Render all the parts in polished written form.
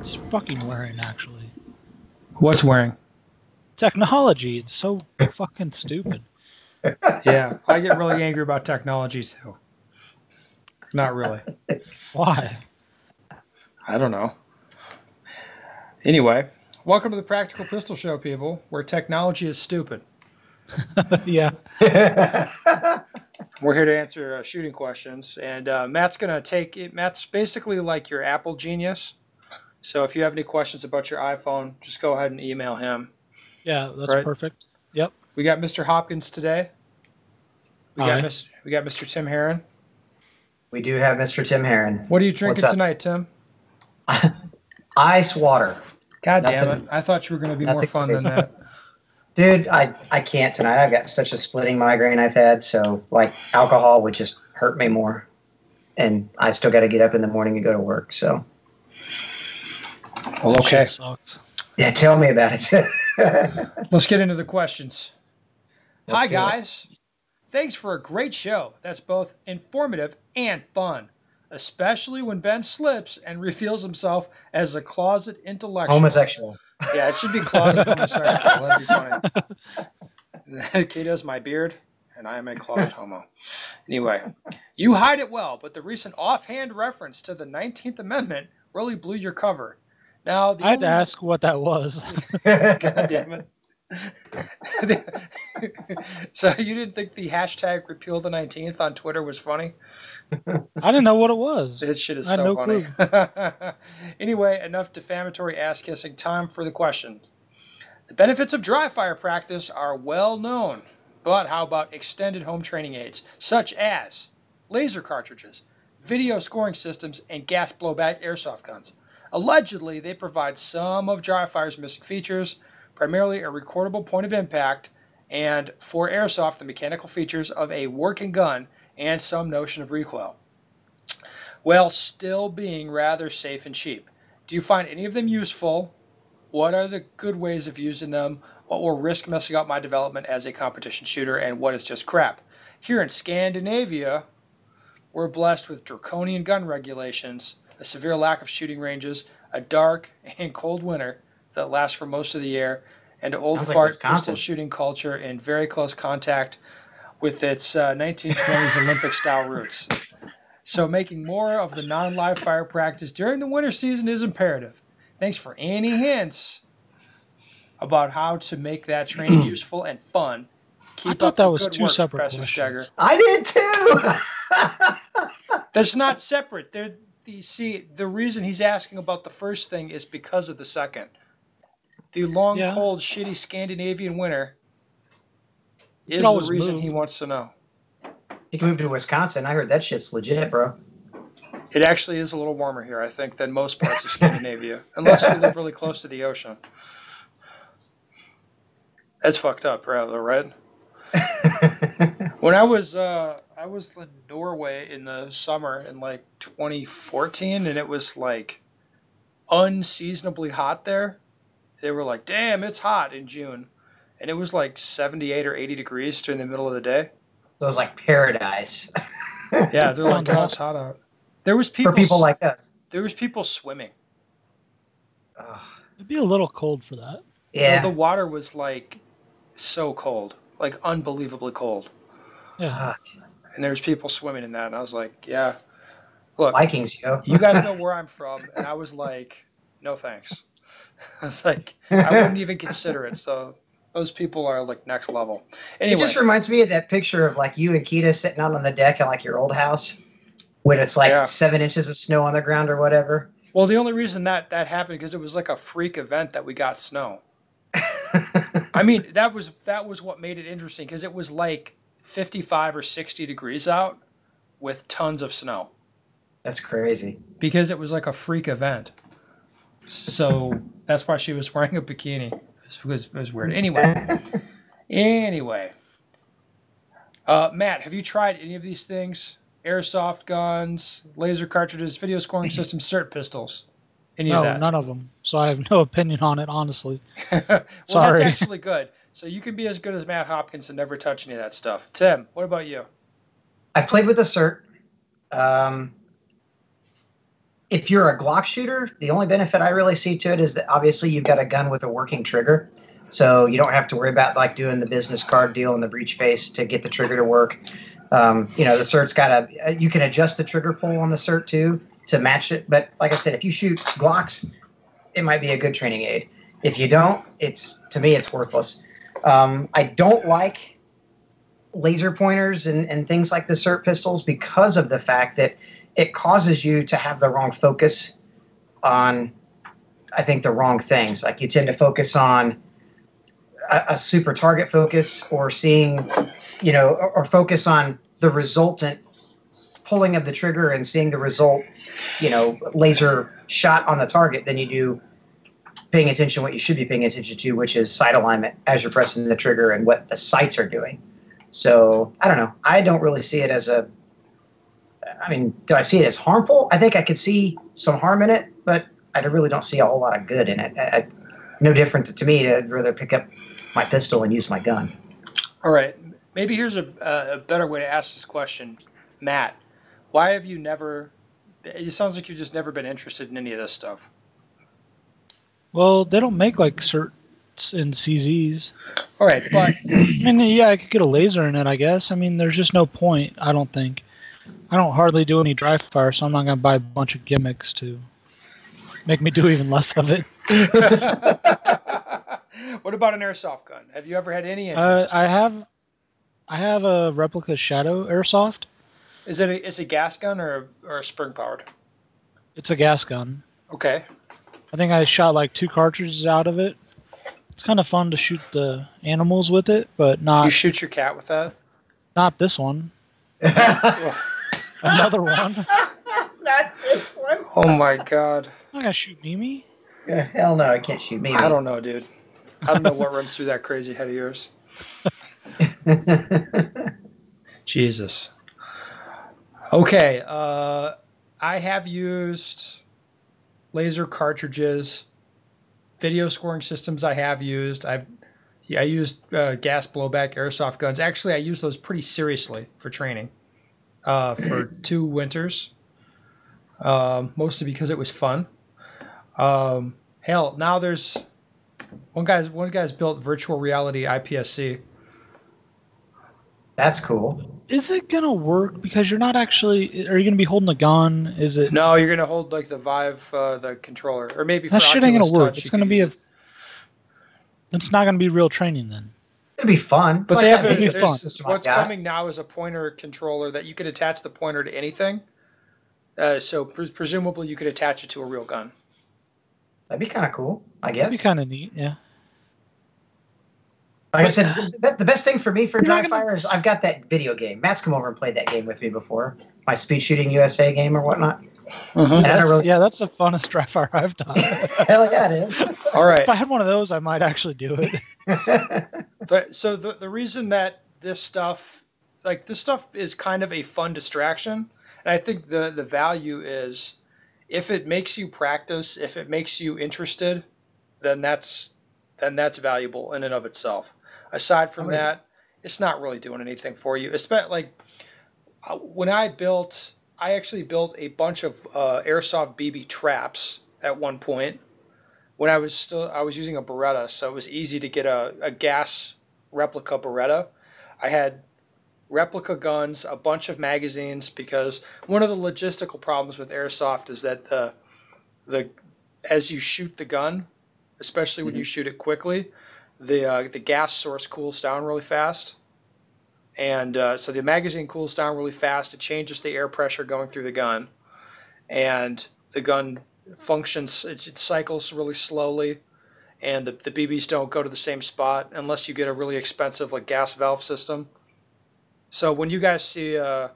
It's fucking wearing, actually. What's wearing? Technology. It's so fucking stupid. Yeah, I get really angry about technology too. Not really. Why? I don't know. Anyway, welcome to the Practical Pistol Show, people, where technology is stupid. Yeah. We're here to answer shooting questions, and Matt's gonna take it. Matt's basically like your Apple genius. So if you have any questions about your iPhone, just go ahead and email him. Yeah, that's Right? perfect. Yep. We got Mr. Hopkins today. We got Hi. Mr. Tim Herron. We do have Mr. Tim Herron. What are you What's drinking up? tonight, Tim? Ice water. God damn Nothing- it! I thought you were going to be more nothing fun crazy. than that. Dude, I can't tonight. I've got such a splitting migraine I've had, so like alcohol would just hurt me more. And I still got to get up in the morning and go to work. So Well, okay. Shit sucks. yeah, tell me about it. Let's get into the questions. Let's Hi, do it. guys. Thanks for a great show that's both informative and fun, especially when Ben slips and reveals himself as a closet intellectual. Homosexual. Yeah, it should be closet homosexual. That'd be funny. Kate does my beard, and I am a closet homo. Anyway, you hide it well, but the recent offhand reference to the 19th Amendment really blew your cover. Now, I had to ask what that was. God damn it. So you didn't think the hashtag repeal the 19th on Twitter was funny? I didn't know what it was. This shit is I had so no funny. clue. Anyway, enough defamatory ass-kissing. Time for the question. The benefits of dry fire practice are well known, but how about extended home training aids, such as laser cartridges, video scoring systems, and gas blowback airsoft guns? Allegedly, they provide some of dry fire's missing features, primarily a recordable point of impact, and for airsoft, the mechanical features of a working gun and some notion of recoil, while still being rather safe and cheap. Do you find any of them useful? What are the good ways of using them? What will risk messing up my development as a competition shooter, and what is just crap? Here in Scandinavia, we're blessed with draconian gun regulations, a severe lack of shooting ranges, a dark and cold winter that lasts for most of the year, and old Sounds like fart Wisconsin. pistol shooting culture in very close contact with its 1920s Olympic-style roots. So making more of the non-live fire practice during the winter season is imperative. Thanks for any hints about how to make that training useful and fun. Keep thought up that the was good two work, separate Professor questions. Stoeger. I did too. That's not separate. The reason he's asking about the first thing is because of the second. The long, Yeah. cold, shitty Scandinavian winter is could the always reason move. he wants to know. You can move to Wisconsin. I heard that shit's legit, bro. It actually is a little warmer here, I think, than most parts of Scandinavia, unless you live really close to the ocean. That's fucked up, rather, right? When I was in Norway in the summer in like 2014, and it was like unseasonably hot there. They were like, "Damn, it's hot in June," and it was like 78 or 80 degrees during the middle of the day. So it was like paradise Yeah, they're like, "Oh, it's hot out." There was for people like us. there was people swimming. Ugh. It'd be a little cold for that. Yeah. The water was like so cold, like unbelievably cold. Yeah. Fuck. And there was people swimming in that, and I was like, yeah. Look, Vikings, yo. you guys know where I'm from, and I was like, no thanks. I was like, I wouldn't even consider it. So those people are like next level. It Anyway, just reminds me of that picture of like you and Keita sitting out on the deck at like your old house when it's like Yeah. 7 inches of snow on the ground or whatever. well, the only reason that happened because it was like a freak event that we got snow. I mean, that was what made it interesting because it was like 55 or 60 degrees out with tons of snow. That's crazy. Because it was like a freak event. So that's why she was wearing a bikini. It was weird. Anyway. Matt, have you tried any of these things? Airsoft guns, laser cartridges, video scoring systems, cert pistols? Any of No, that? none of them. So I have no opinion on it, honestly. Well, that's Sorry. actually good. So you can be as good as Matt Hopkins and never touch any of that stuff. Tim, what about you? I've played with a cert. if you're a Glock shooter, the only benefit I really see to it is that obviously you've got a gun with a working trigger. So you don't have to worry about like doing the business card deal in the breech face to get the trigger to work. You know, the cert's you can adjust the trigger pull on the cert too to match it. But like I said, if you shoot Glocks, it might be a good training aid. If you don't, to me, it's worthless. I don't like laser pointers and things like the cert pistols because of the fact that it causes you to have the wrong focus on, I think, the wrong things. Like you tend to focus on a super target focus or seeing, you know, or focus on the resultant pulling of the trigger and seeing the result, you know, laser shot on the target than you do paying attention to what you should be paying attention to, which is sight alignment as you're pressing the trigger and what the sights are doing. So I don't know. I don't really see it as do I see it as harmful? I think I could see some harm in it, but I really don't see a whole lot of good in it. No different to me. I'd rather pick up my pistol and use my gun. All right. Maybe here's a better way to ask this question. Matt, why have you never, it sounds like you've just never been interested in any of this stuff. Well, they don't make like certs in CZs. All right, but I mean, yeah, I could get a laser in it, I guess. I mean, there's just no point, I don't think. I don't hardly do any dry fire, so I'm not going to buy a bunch of gimmicks to make me do even less of it. What about an airsoft gun? Have you ever had any interest? I have a replica Shadow airsoft. Is it a gas gun or a spring powered? It's a gas gun. Okay. I think I shot like 2 cartridges out of it. It's kind of fun to shoot the animals with it, but not. You shoot your cat with that? Not this one. Another one. Not this one. Oh my god. I'm not gonna shoot Mimi. Yeah, hell no, I can't shoot Mimi. I don't know, dude. I don't know what runs through that crazy head of yours. Jesus. Okay. I have used laser cartridges, video scoring systems. I have used. I used gas blowback airsoft guns. Actually, I used those pretty seriously for training for 2 winters, mostly because it was fun. Hell, now there's one guy's built virtual reality IPSC. That's cool. Is it gonna work? Because you're not actually. Are you gonna be holding a gun? Is it? No, you're gonna hold like the Vive, the controller, or maybe for That shit ain't Oculus gonna work. Touch, It's gonna be It's not gonna be real training then. It'd be fun. But It's they like have that video fun. system I what's got. coming now is a pointer controller that you could attach the pointer to anything. So presumably you could attach it to a real gun. That'd be kind of cool, I guess. That'd be kind of neat. Yeah. Like I said, the best thing for me for You're dry not gonna- fire is I've got that video game. Matt's come over and played that game with me before. My Speed Shooting USA game or whatnot. And I don't really... Yeah, that's the funnest dry fire I've done. Hell yeah, it is. All right. If I had one of those, I might actually do it. So the reason that this stuff is kind of a fun distraction, and I think the value is if it makes you practice, if it makes you interested, then that's valuable in and of itself. Aside from that, it's not really doing anything for you. Especially like when I actually built a bunch of airsoft BB traps at one point. When I was using a Beretta, so it was easy to get a gas replica Beretta. I had replica guns, a bunch of magazines, because one of the logistical problems with airsoft is that the as you shoot the gun, especially when you shoot it quickly, the gas source cools down really fast. And so the magazine cools down really fast. It changes the air pressure going through the gun. And the gun functions, it cycles really slowly. And the BBs don't go to the same spot unless you get a really expensive like gas valve system. So when you guys see, have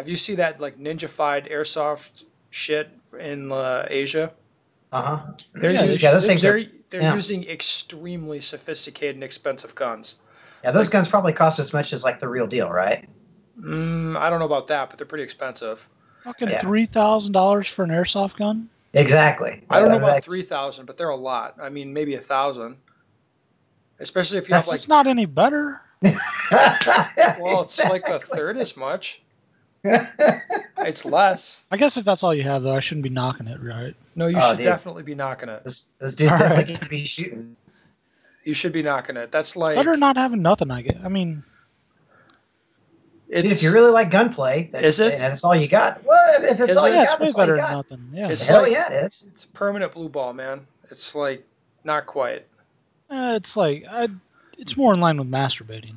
you seen that like ninja-fied airsoft shit in Asia? Uh-huh. Those things they're using extremely sophisticated and expensive guns. Yeah, those guns probably cost as much as like the real deal, right? I don't know about that, but they're pretty expensive. Fucking $3,000 for an airsoft gun? Exactly. I don't know about 3,000, but they're a lot. I mean, maybe 1,000. Especially if you have like. It's not any better. Well, it's like a third as much. It's less. I guess if that's all you have, though, I shouldn't be knocking it, right? No, you should definitely be knocking it. Those dudes definitely can't be shooting. You should be knocking it. That's like... It's better not having nothing, I guess. I mean... Dude, if you really like gunplay, that's all you got. Well, if it's all you got, it's way better than nothing. Yeah. Hell yeah, it is. It's a permanent blue ball, man. It's like, not quite. It's like, it's more in line with masturbating.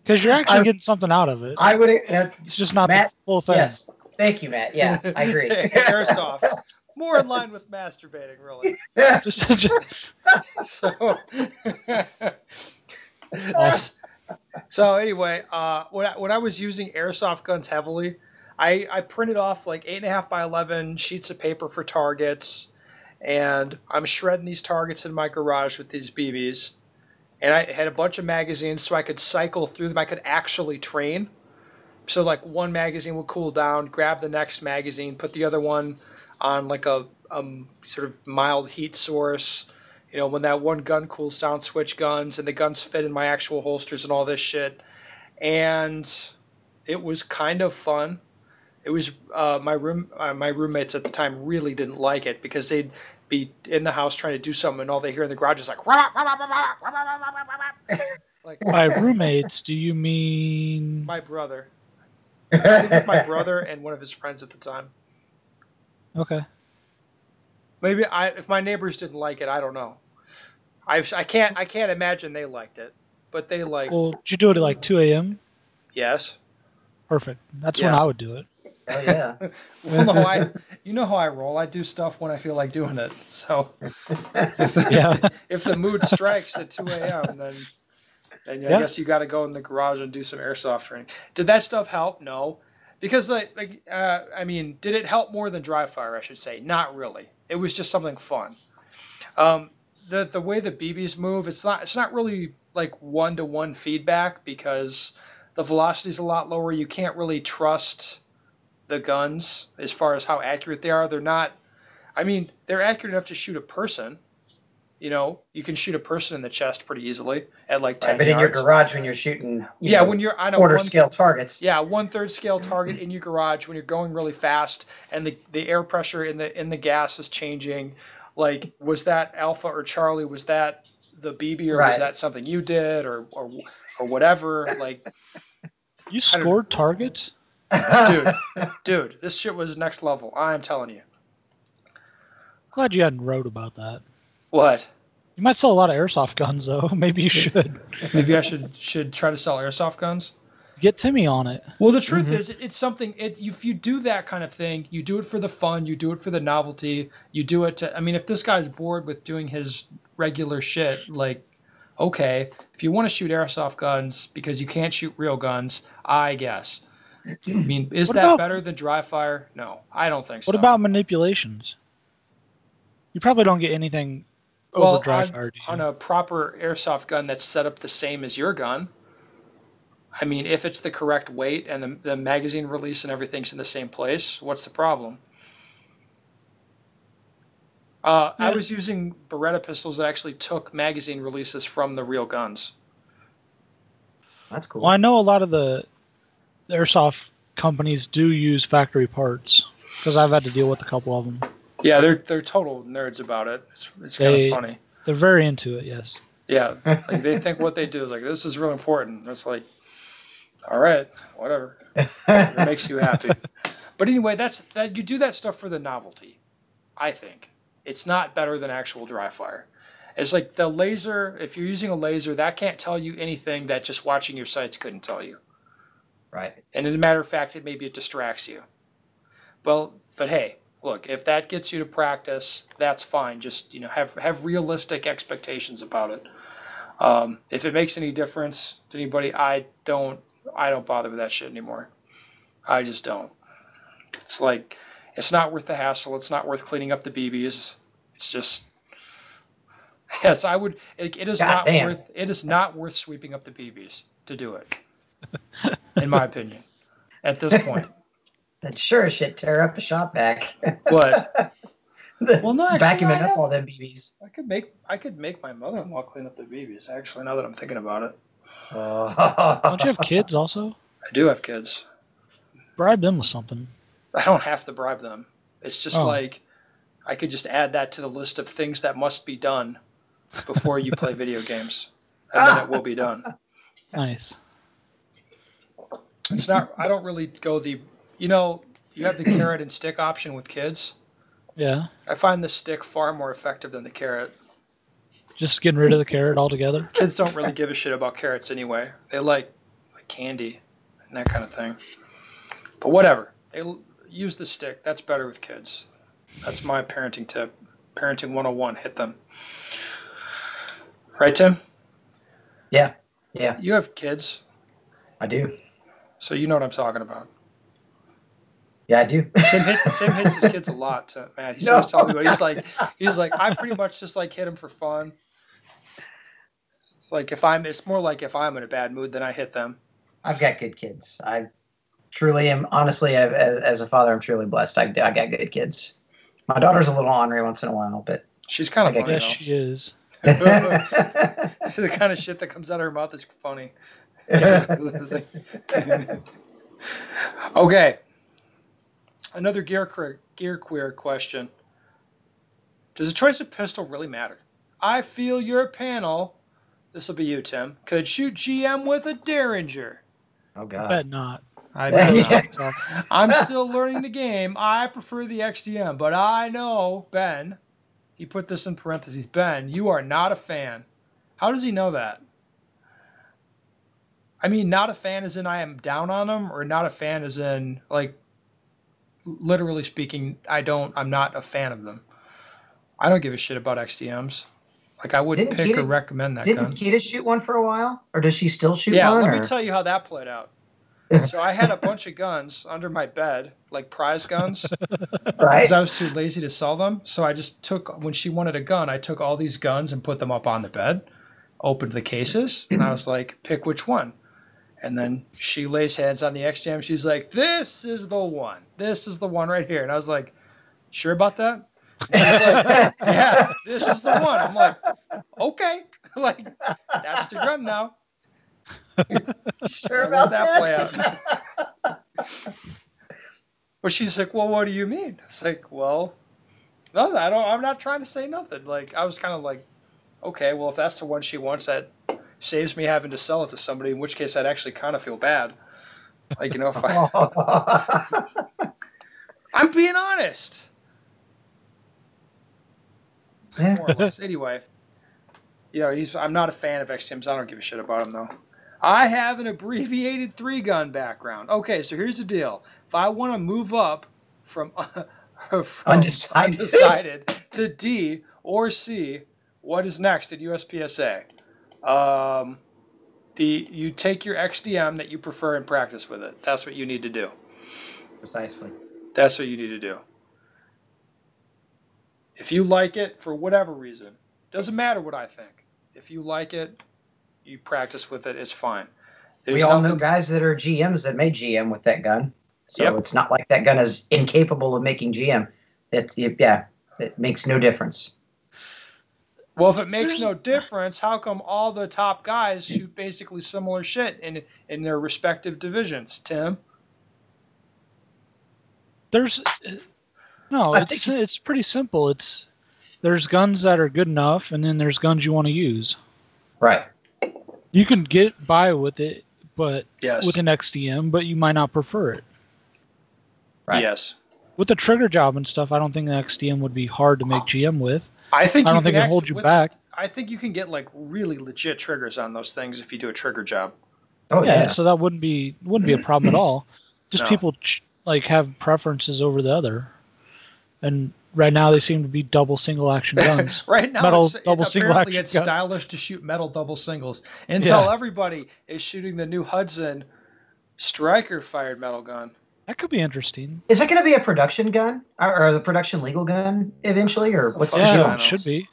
Because you're actually getting something out of it. I would. It's just not Matt, the full thing. Yes. Thank you, Matt. Yeah, I agree. Airsoft. More in line with masturbating, really. So anyway, when I was using airsoft guns heavily, I printed off like 8.5 by 11 sheets of paper for targets, and I'm shredding these targets in my garage with these BBs. And I had a bunch of magazines so I could cycle through them. I could actually train. So like one magazine would cool down, grab the next magazine, put the other one on like a sort of mild heat source. You know, when that one gun cools down, switch guns, and the guns fit in my actual holsters and all this shit. And it was kind of fun. It was my roommates at the time really didn't like it because they'd be in the house trying to do something, and all they hear in the garage is like. Like by roommates, do you mean my brother? I lived with my brother and one of his friends at the time. Okay. Maybe if my neighbors didn't like it, I don't know. I can't imagine they liked it, but they like. Well, did you do it at like 2 a.m.? Yes. Perfect. That's when I would do it. Oh yeah. Well, no, you know how I roll. I do stuff when I feel like doing it. So if the mood strikes at 2 a.m., then I guess you got to go in the garage and do some airsoft training. Did that stuff help? No, because I mean, did it help more than dry fire? I should say, not really. It was just something fun. The way the BBs move, it's not really like 1-to-1 feedback because the velocity is a lot lower. You can't really trust the guns as far as how accurate they are. They're not. I mean, they're accurate enough to shoot a person. You know, you can shoot a person in the chest pretty easily at like 10 but yards. in your garage when you're shooting, when you're on a quarter scale targets. Yeah, 1/3 scale target in your garage when you're going really fast and the air pressure in the gas is changing. Like, was that Alpha or Charlie? Was that the BB or was that something you did or whatever? Like, you scored targets, dude. This shit was next level. I'm telling you. Glad you hadn't wrote about that. What? You might sell a lot of airsoft guns, though. Maybe you should. Maybe I should try to sell airsoft guns. Get Timmy on it. Well, the truth is, it's something. If you do that kind of thing, you do it for the fun. You do it for the novelty. You do it to. I mean, if this guy's bored with doing his regular shit, like, okay, if you want to shoot airsoft guns because you can't shoot real guns, I guess. I mean, is that better than dry fire? No, I don't think so. What about manipulations? You probably don't get anything over dry fire. On a proper airsoft gun that's set up the same as your gun. I mean, if it's the correct weight and the magazine release and everything's in the same place, what's the problem? I was using Beretta pistols that actually took magazine releases from the real guns. That's cool. Well, I know a lot of the airsoft companies do use factory parts because I've had to deal with a couple of them. Yeah, they're total nerds about it. It's kind of funny. They're very into it, yes. Yeah, like they think what they do is like, this is real important. It's like, all right, whatever. It makes you happy. But anyway, you do that stuff for the novelty, I think. It's not better than actual dry fire. It's like the laser, if you're using a laser, that can't tell you anything that just watching your sights couldn't tell you. Right. And as a matter of fact, maybe it distracts you. Well, but hey, look, if that gets you to practice, that's fine. Just, have realistic expectations about it. If it makes any difference to anybody, I don't bother with that shit anymore. I just don't. It's like, it's not worth the hassle. It's not worth cleaning up the BBs. It's just, yes, I would. It is not worth sweeping up the BBs to do it, in my opinion, at this point. That sure as shit tear up the shop back. What? Well, no, actually, vacuuming up all them BBs. I could make my mother-in-law clean up the BBs. Actually, now that I'm thinking about it. Don't you have kids also? I do have kids. Bribe them with something. I don't have to bribe them. It's just Oh. like I could just add that to the list of things that must be done before you play video games, and then it will be done. Nice. It's not. I don't really go the. You have the carrot and stick option with kids. Yeah. I find the stick far more effective than the carrot. Just getting rid of the carrot altogether. Kids don't really give a shit about carrots anyway. They like candy and that kind of thing. But whatever. They use the stick. That's better with kids. That's my parenting tip. Parenting 101. Hit them. Right, Tim? Yeah. Yeah. You have kids, I do. so you know what I'm talking about. Yeah, I do. Tim hits his kids a lot, man. He's always telling me about. He's like, I pretty much just like hit him for fun. It's like it's more like if I'm in a bad mood, then I hit them. I've got good kids. I truly am. Honestly, as a father, I'm truly blessed. I got good kids. My daughter's a little ornery once in a while, but She's kind of funny. Yes, she is. The kind of shit that comes out of her mouth is funny. Okay. Another gear queer question. Does the choice of pistol really matter? I feel your panel, this will be you, Tim, could shoot GM with a Derringer. Oh, God. Bet not. I bet Yeah. not. I'm still learning the game. I prefer the XDM, but I know, Ben, he put this in parentheses, Ben, you are not a fan. How does he know that? I mean, not a fan as in I am down on him, or not a fan as in, like, literally speaking, I'm not a fan of them. I don't give a shit about XDMs. Like, I wouldn't pick or recommend that gun. Didn't Kita shoot one for a while? Or does she still shoot one? Yeah, let or? me tell you how that played out. So I had a bunch of guns under my bed, like prize guns, Right. because I was too lazy to sell them. So I just when she wanted a gun, I took all these guns and put them up on the bed, opened the cases, and I was like, pick which one. And then she lays hands on the XJM. She's like, this is the one. This is the one right here. And I was like, sure about that? And she's like, yeah, this is the one. I'm like, okay. Like, that's the gun now. Sure How about that play that? out? But she's like, well, what do you mean? It's like, well, no, I'm not trying to say nothing. Like, I was kind of like, okay, well, if that's the one she wants, that saves me having to sell it to somebody, in which case I'd actually kind of feel bad. Like, if I'm being honest. Yeah. More or less. Anyway, I'm not a fan of XTMs. I don't give a shit about him, though. I have an abbreviated 3-gun background. Okay, so here's the deal. If I want to move up from undecided to D or C, what is next at USPSA? You take your XDM that you prefer and practice with it. That's what you need to do. Precisely. That's what you need to do. If you like it for whatever reason, doesn't matter what I think. If you like it, you practice with it, it's fine. We all know guys that are GMs that made GM with that gun. So It's not like that gun is incapable of making GM. It makes no difference. Well, if it makes no difference, how come all the top guys shoot basically similar shit in their respective divisions, Tim? It's pretty simple. There's guns that are good enough, and then there's guns you want to use. Right. You can get by with it, but Yes. with an XDM, but you might not prefer it. Right. Yes. With the trigger job and stuff, I don't think the XDM would be hard to make GM with. I don't think it'll hold you back. I think you can get like really legit triggers on those things if you do a trigger job. Oh yeah. So that wouldn't be a problem at all. Just No. people have preferences over the other, and right now they seem to be double single action guns. Right now, metal it's double single apparently action it's guns. stylish to shoot metal double singles until everybody is shooting the new Hudson striker fired metal gun. That could be interesting. Is it going to be a production gun or the production legal gun eventually, or what's the Yeah, deal? Yeah, it should be.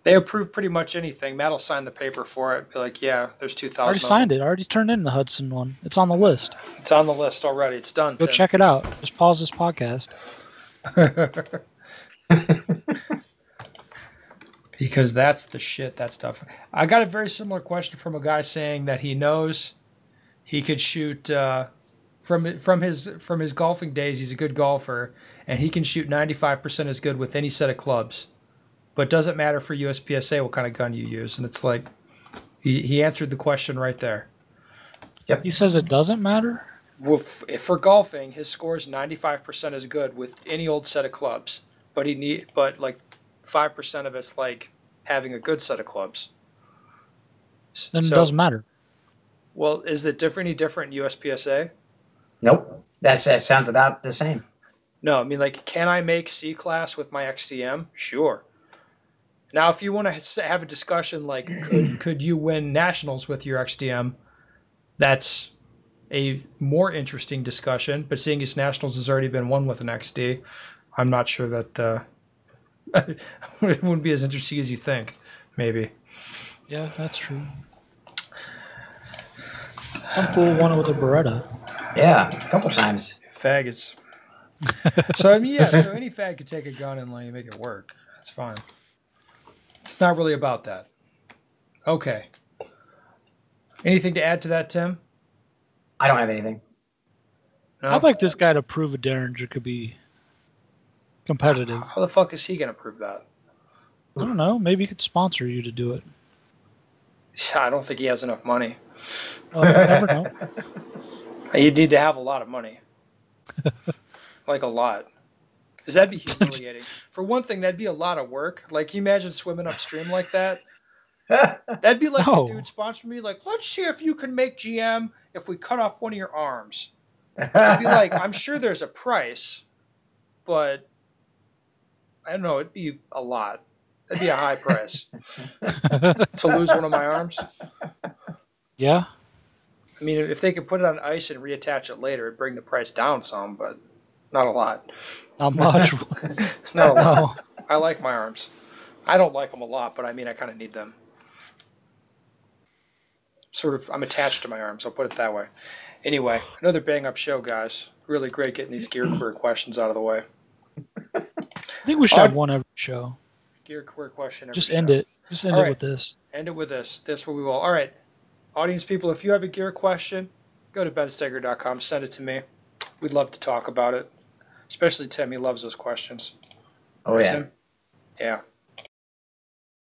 They approve pretty much anything. Matt will sign the paper for it. Be like, yeah, there's 2,000. I already signed it. I already turned in the Hudson one. It's on the list. It's on the list already. It's done. Go Tim. check it out. Just pause this podcast. Because that's the shit, that stuff. I got a very similar question from a guy saying that he knows he could shoot from his golfing days. He's a good golfer, and he can shoot 95% as good with any set of clubs. But it doesn't matter for USPSA what kind of gun you use. And it's like, he answered the question right there. Yep. He says it doesn't matter? Well, for golfing, his score is 95% as good with any old set of clubs. But like 5% of it's like having a good set of clubs. Then it doesn't matter. Well, is it any different in USPSA? Nope. That sounds about the same. No, I mean, like, can I make C-class with my XTM? Sure. Now, if you want to have a discussion like, could you win nationals with your XTM? That's a more interesting discussion. But seeing as nationals has already been won with an XD, I'm not sure that it wouldn't be as interesting as you think. Maybe. Yeah, that's true. Some fool won it with a Beretta. Yeah, a couple times. Faggots. So I mean, yeah. So any fag could take a gun and like make it work. That's fine. It's not really about that. Okay. Anything to add to that, Tim? I don't have anything. No? I'd like this guy to prove a Derringer could be competitive. How the fuck is he going to prove that? I don't know. Maybe he could sponsor you to do it. I don't think he has enough money. Oh, you never know. You'd need to have a lot of money. Like a lot. Because that'd be humiliating. For one thing, that'd be a lot of work. Like, can you imagine swimming upstream like that? That'd be like a dude sponsoring me, like, let's see if you can make GM if we cut off one of your arms. It'd be like, I'm sure there's a price, but I don't know, it'd be a lot. That'd be a high price. To lose one of my arms? Yeah. I mean, if they could put it on ice and reattach it later, it'd bring the price down some, but not a lot. Not much. Not a lot. I like my arms. I don't like them a lot, but I mean, I kind of need them. Sort of, I'm attached to my arms, I'll put it that way. Anyway, another bang-up show, guys. Really great getting these gear career questions out of the way. I think we should have one every show. Gear career question every Just show. end it. Just end it with this. End it with this. This what we will. All right. Audience people, if you have a gear question, go to bensteger.com. Send it to me. We'd love to talk about it. Especially Tim. He loves those questions. Oh, yeah. Tim? Yeah.